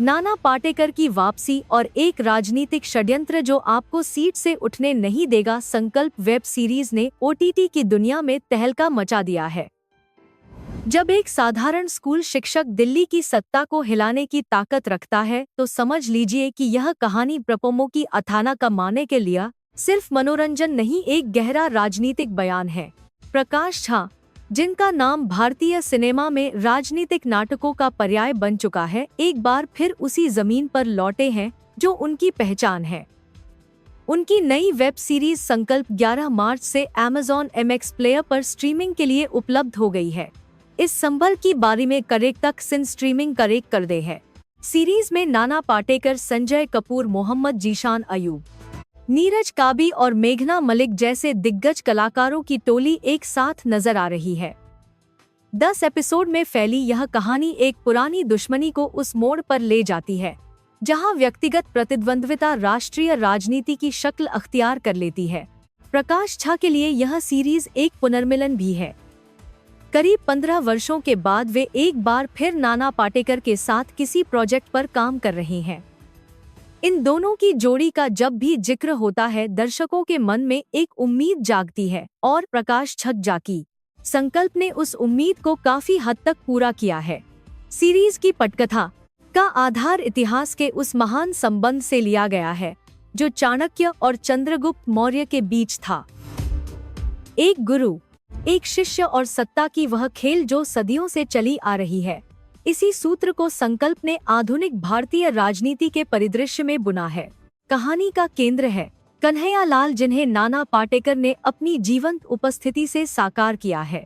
नाना पाटेकर की वापसी और एक राजनीतिक षड्यंत्र जो आपको सीट से उठने नहीं देगा। संकल्प वेब सीरीज ने ओटीटी की दुनिया में तहलका मचा दिया है। जब एक साधारण स्कूल शिक्षक दिल्ली की सत्ता को हिलाने की ताकत रखता है तो समझ लीजिए कि यह कहानी प्रपोमो की अथाना का माने के लिए सिर्फ मनोरंजन नहीं, एक गहरा राजनीतिक बयान है। प्रकाश झा, जिनका नाम भारतीय सिनेमा में राजनीतिक नाटकों का पर्याय बन चुका है, एक बार फिर उसी जमीन पर लौटे हैं जो उनकी पहचान है। उनकी नई वेब सीरीज संकल्प 11 मार्च से Amazon MX प्लेयर पर स्ट्रीमिंग के लिए उपलब्ध हो गई है। इस संभल की बारी में करेक तक सिन स्ट्रीमिंग करेक कर दे है। सीरीज में नाना पाटेकर, संजय कपूर, मोहम्मद जीशान अयूब, नीरज काबी और मेघना मलिक जैसे दिग्गज कलाकारों की टोली एक साथ नजर आ रही है। 10 एपिसोड में फैली यह कहानी एक पुरानी दुश्मनी को उस मोड़ पर ले जाती है जहां व्यक्तिगत प्रतिद्वंद्विता राष्ट्रीय राजनीति की शक्ल अख्तियार कर लेती है। प्रकाश झा के लिए यह सीरीज एक पुनर्मिलन भी है। करीब 15 वर्षों के बाद वे एक बार फिर नाना पाटेकर के साथ किसी प्रोजेक्ट पर काम कर रहे हैं। इन दोनों की जोड़ी का जब भी जिक्र होता है दर्शकों के मन में एक उम्मीद जागती है और प्रकाश झा की संकल्प ने उस उम्मीद को काफी हद तक पूरा किया है। सीरीज की पटकथा का आधार इतिहास के उस महान संबंध से लिया गया है जो चाणक्य और चंद्रगुप्त मौर्य के बीच था। एक गुरु, एक शिष्य और सत्ता की वह खेल जो सदियों से चली आ रही है। इसी सूत्र को संकल्प ने आधुनिक भारतीय राजनीति के परिदृश्य में बुना है। कहानी का केंद्र है कन्हैया लाल, जिन्हें नाना पाटेकर ने अपनी जीवंत उपस्थिति से साकार किया है।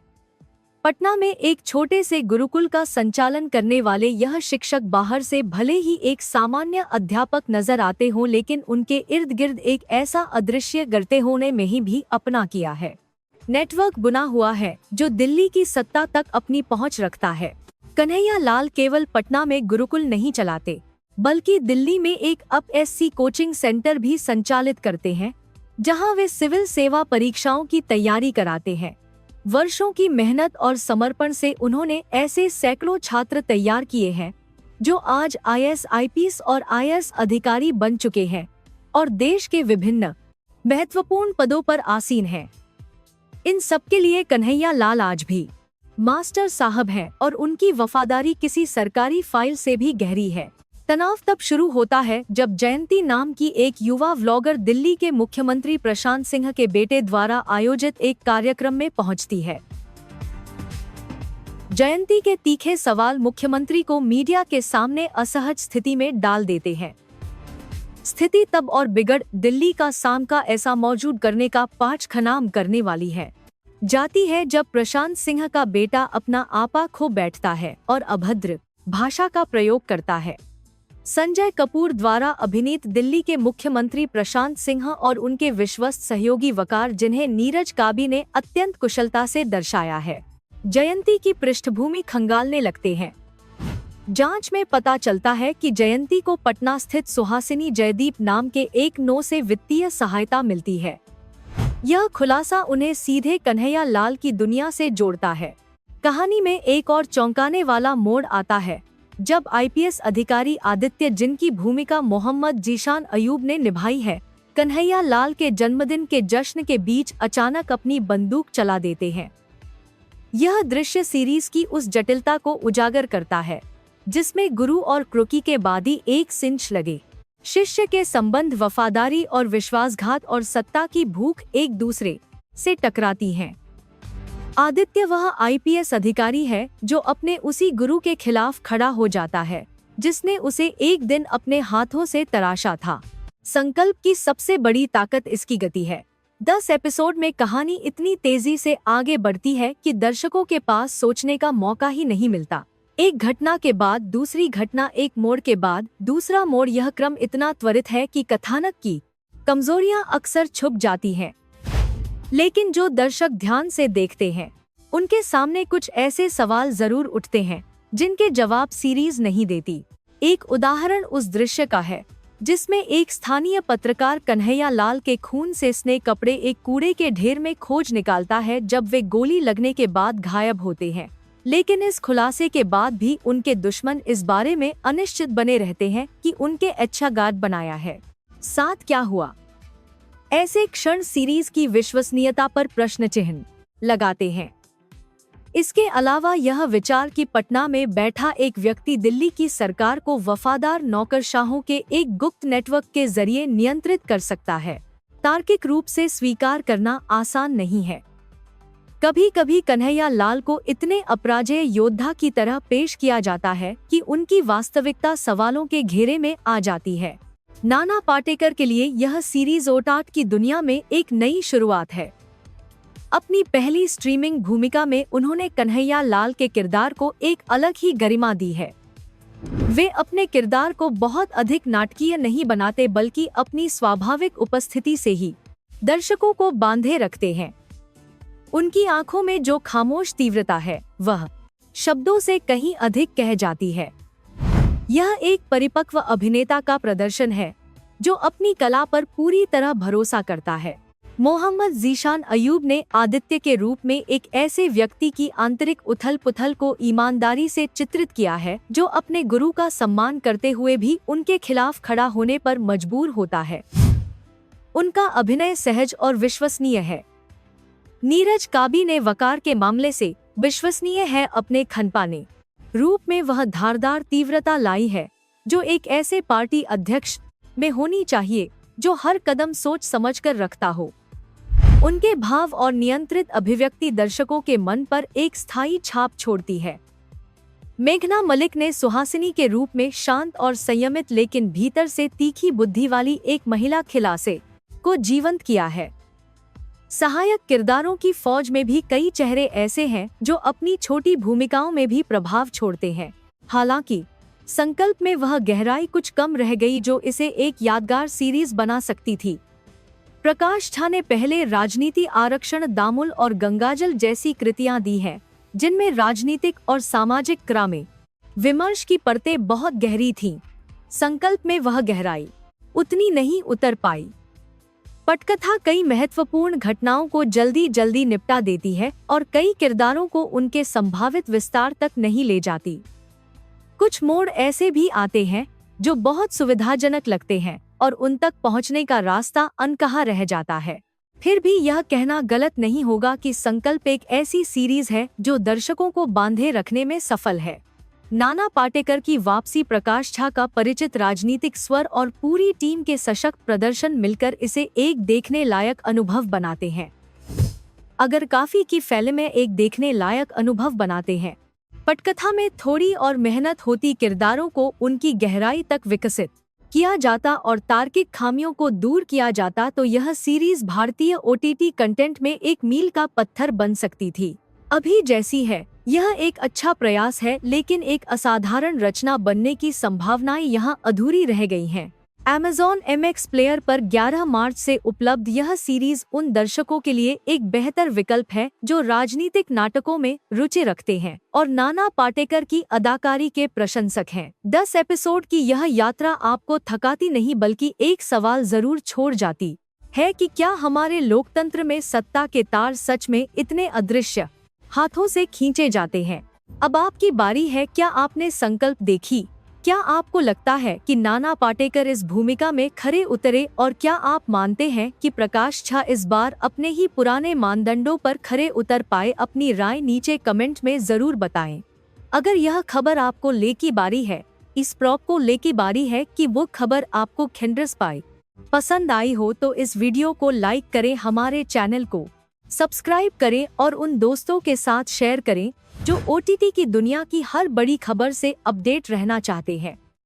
पटना में एक छोटे से गुरुकुल का संचालन करने वाले यह शिक्षक बाहर से भले ही एक सामान्य अध्यापक नजर आते हों, लेकिन उनके इर्द गिर्द एक ऐसा अदृश्य गर्ते होने में ही भी अपना किया है। नेटवर्क बुना हुआ है जो दिल्ली की सत्ता तक अपनी पहुंच रखता है। कन्हैया लाल केवल पटना में गुरुकुल नहीं चलाते, बल्कि दिल्ली में एक अपएससी कोचिंग सेंटर भी संचालित करते हैं, जहां वे सिविल सेवा परीक्षाओं की तैयारी कराते हैं। वर्षों की मेहनत और समर्पण से उन्होंने ऐसे सैकड़ों छात्र तैयार किए हैं जो आज आईएएस, आईपीएस और आईएएस अधिकारी बन चुके हैं और देश के विभिन्न महत्वपूर्ण पदों पर आसीन हैं। इन सबके लिए कन्हैया लाल आज भी मास्टर साहब हैं और उनकी वफादारी किसी सरकारी फाइल से भी गहरी है। तनाव तब शुरू होता है जब जयंती नाम की एक युवा व्लॉगर दिल्ली के मुख्यमंत्री प्रशांत सिंह के बेटे द्वारा आयोजित एक कार्यक्रम में पहुंचती है। जयंती के तीखे सवाल मुख्यमंत्री को मीडिया के सामने असहज स्थिति में डाल देते हैं। स्थिति तब और बिगड़ दिल्ली का सामका ऐसा मौजूद करने का पाठ खनाम करने वाली है जाती है जब प्रशांत सिंह का बेटा अपना आपा खो बैठता है और अभद्र भाषा का प्रयोग करता है। संजय कपूर द्वारा अभिनीत दिल्ली के मुख्यमंत्री प्रशांत सिंह और उनके विश्वस्त सहयोगी वकार, जिन्हें नीरज काबी ने अत्यंत कुशलता से दर्शाया है, जयंती की पृष्ठभूमि खंगालने लगते हैं। जांच में पता चलता है कि जयंती को पटना स्थित सुहासिनी जयदीप नाम के एक नो से वित्तीय सहायता मिलती है। यह खुलासा उन्हें सीधे कन्हैया लाल की दुनिया से जोड़ता है। कहानी में एक और चौंकाने वाला मोड़ आता है जब आईपीएस अधिकारी आदित्य, जिनकी भूमिका मोहम्मद जीशान अयूब ने निभाई है, कन्हैया लाल के जन्मदिन के जश्न के बीच अचानक अपनी बंदूक चला देते हैं। यह दृश्य सीरीज की उस जटिलता को उजागर करता है जिसमें गुरु और क्रोकी के बाद ही एक सिंच लगे शिष्य के संबंध, वफादारी और विश्वासघात और सत्ता की भूख एक दूसरे से टकराती हैं। आदित्य वह आईपीएस अधिकारी है जो अपने उसी गुरु के खिलाफ खड़ा हो जाता है जिसने उसे एक दिन अपने हाथों से तराशा था। संकल्प की सबसे बड़ी ताकत इसकी गति है। 10 एपिसोड में कहानी इतनी तेजी से आगे बढ़ती है कि दर्शकों के पास सोचने का मौका ही नहीं मिलता। एक घटना के बाद दूसरी घटना, एक मोड़ के बाद दूसरा मोड़, यह क्रम इतना त्वरित है कि कथानक की कमजोरियां अक्सर छुप जाती हैं। लेकिन जो दर्शक ध्यान से देखते हैं उनके सामने कुछ ऐसे सवाल जरूर उठते हैं जिनके जवाब सीरीज नहीं देती। एक उदाहरण उस दृश्य का है जिसमें एक स्थानीय पत्रकार कन्हैया लाल के खून से सने कपड़े एक कूड़े के ढेर में खोज निकालता है जब वे गोली लगने के बाद गायब होते हैं। लेकिन इस खुलासे के बाद भी उनके दुश्मन इस बारे में अनिश्चित बने रहते हैं कि उनके अच्छा गार्ड बनाया है। साथ क्या हुआ? ऐसे क्षण सीरीज की विश्वसनीयता पर प्रश्न चिन्ह लगाते हैं। इसके अलावा यह विचार कि पटना में बैठा एक व्यक्ति दिल्ली की सरकार को वफादार नौकरशाहों के एक गुप्त नेटवर्क के जरिए नियंत्रित कर सकता है, तार्किक रूप से स्वीकार करना आसान नहीं है। कभी कभी कन्हैया लाल को इतने अपराजेय योद्धा की तरह पेश किया जाता है कि उनकी वास्तविकता सवालों के घेरे में आ जाती है। नाना पाटेकर के लिए यह सीरीज ओटीटी की दुनिया में एक नई शुरुआत है। अपनी पहली स्ट्रीमिंग भूमिका में उन्होंने कन्हैया लाल के किरदार को एक अलग ही गरिमा दी है। वे अपने किरदार को बहुत अधिक नाटकीय नहीं बनाते, बल्कि अपनी स्वाभाविक उपस्थिति से ही दर्शकों को बांधे रखते हैं। उनकी आंखों में जो खामोश तीव्रता है, वह शब्दों से कहीं अधिक कह जाती है। यह एक परिपक्व अभिनेता का प्रदर्शन है, जो अपनी कला पर पूरी तरह भरोसा करता है। मोहम्मद ज़ीशान अयूब ने आदित्य के रूप में एक ऐसे व्यक्ति की आंतरिक उथल-पुथल को ईमानदारी से चित्रित किया है, जो अपने गुरु का सम्मान करते हुए भी उनके खिलाफ खड़ा होने पर मजबूर होता है। उनका अभिनय सहज और विश्वसनीय है। नीरज काबी ने वकार के मामले से विश्वसनीय है अपने खनपाने रूप में वह धारदार तीव्रता लाई है, जो एक ऐसे पार्टी अध्यक्ष में होनी चाहिए जो हर कदम सोच समझकर रखता हो। उनके भाव और नियंत्रित अभिव्यक्ति दर्शकों के मन पर एक स्थायी छाप छोड़ती है। मेघना मलिक ने सुहासिनी के रूप में शांत और संयमित लेकिन भीतर से तीखी बुद्धि वाली एक महिला खिलासे को जीवंत किया है। सहायक किरदारों की फौज में भी कई चेहरे ऐसे हैं जो अपनी छोटी भूमिकाओं में भी प्रभाव छोड़ते हैं। हालांकि संकल्प में वह गहराई कुछ कम रह गई जो इसे एक यादगार सीरीज बना सकती थी। प्रकाश झा ने पहले राजनीति, आरक्षण, दामुल और गंगाजल जैसी कृतियां दी हैं, जिनमें राजनीतिक और सामाजिक क्रामे विमर्श की परतें बहुत गहरी थीं। संकल्प में वह गहराई उतनी नहीं उतर पाई। पटकथा कई महत्वपूर्ण घटनाओं को जल्दी जल्दी निपटा देती है और कई किरदारों को उनके संभावित विस्तार तक नहीं ले जाती। कुछ मोड़ ऐसे भी आते हैं जो बहुत सुविधाजनक लगते हैं और उन तक पहुंचने का रास्ता अनकहा रह जाता है। फिर भी यह कहना गलत नहीं होगा कि संकल्प एक ऐसी सीरीज है जो दर्शकों को बांधे रखने में सफल है। नाना पाटेकर की वापसी, प्रकाश झा का परिचित राजनीतिक स्वर और पूरी टीम के सशक्त प्रदर्शन मिलकर इसे एक देखने लायक अनुभव बनाते हैं। अगर काफी की फिल्में एक देखने लायक अनुभव बनाते हैं, पटकथा में थोड़ी और मेहनत होती, किरदारों को उनकी गहराई तक विकसित किया जाता और तार्किक खामियों को दूर किया जाता, तो यह सीरीज भारतीय ओटीटी कंटेंट में एक मील का पत्थर बन सकती थी। अभी जैसी है, यह एक अच्छा प्रयास है, लेकिन एक असाधारण रचना बनने की संभावनाएं यहाँ अधूरी रह गई हैं। Amazon MX प्लेयर पर 11 मार्च से उपलब्ध यह सीरीज उन दर्शकों के लिए एक बेहतर विकल्प है जो राजनीतिक नाटकों में रुचि रखते हैं और नाना पाटेकर की अदाकारी के प्रशंसक हैं। 10 एपिसोड की यह यात्रा आपको थकाती नहीं, बल्कि एक सवाल जरूर छोड़ जाती है कि क्या हमारे लोकतंत्र में सत्ता के तार सच में इतने अदृश्य हाथों से खींचे जाते हैं? अब आपकी बारी है। क्या आपने संकल्प देखी? क्या आपको लगता है कि नाना पाटेकर इस भूमिका में खरे उतरे, और क्या आप मानते हैं कि प्रकाश झा इस बार अपने ही पुराने मानदंडों पर खरे उतर पाए? अपनी राय नीचे कमेंट में जरूर बताएं। अगर यह खबर आपको लेकी बारी है, इस प्रॉप को लेकी बारी है कि वो खबर आपको खिंड्रस पाए पसंद आई हो, तो इस वीडियो को लाइक करें, हमारे चैनल को सब्सक्राइब करें और उन दोस्तों के साथ शेयर करें जो ओटीटी की दुनिया की हर बड़ी खबर से अपडेट रहना चाहते हैं।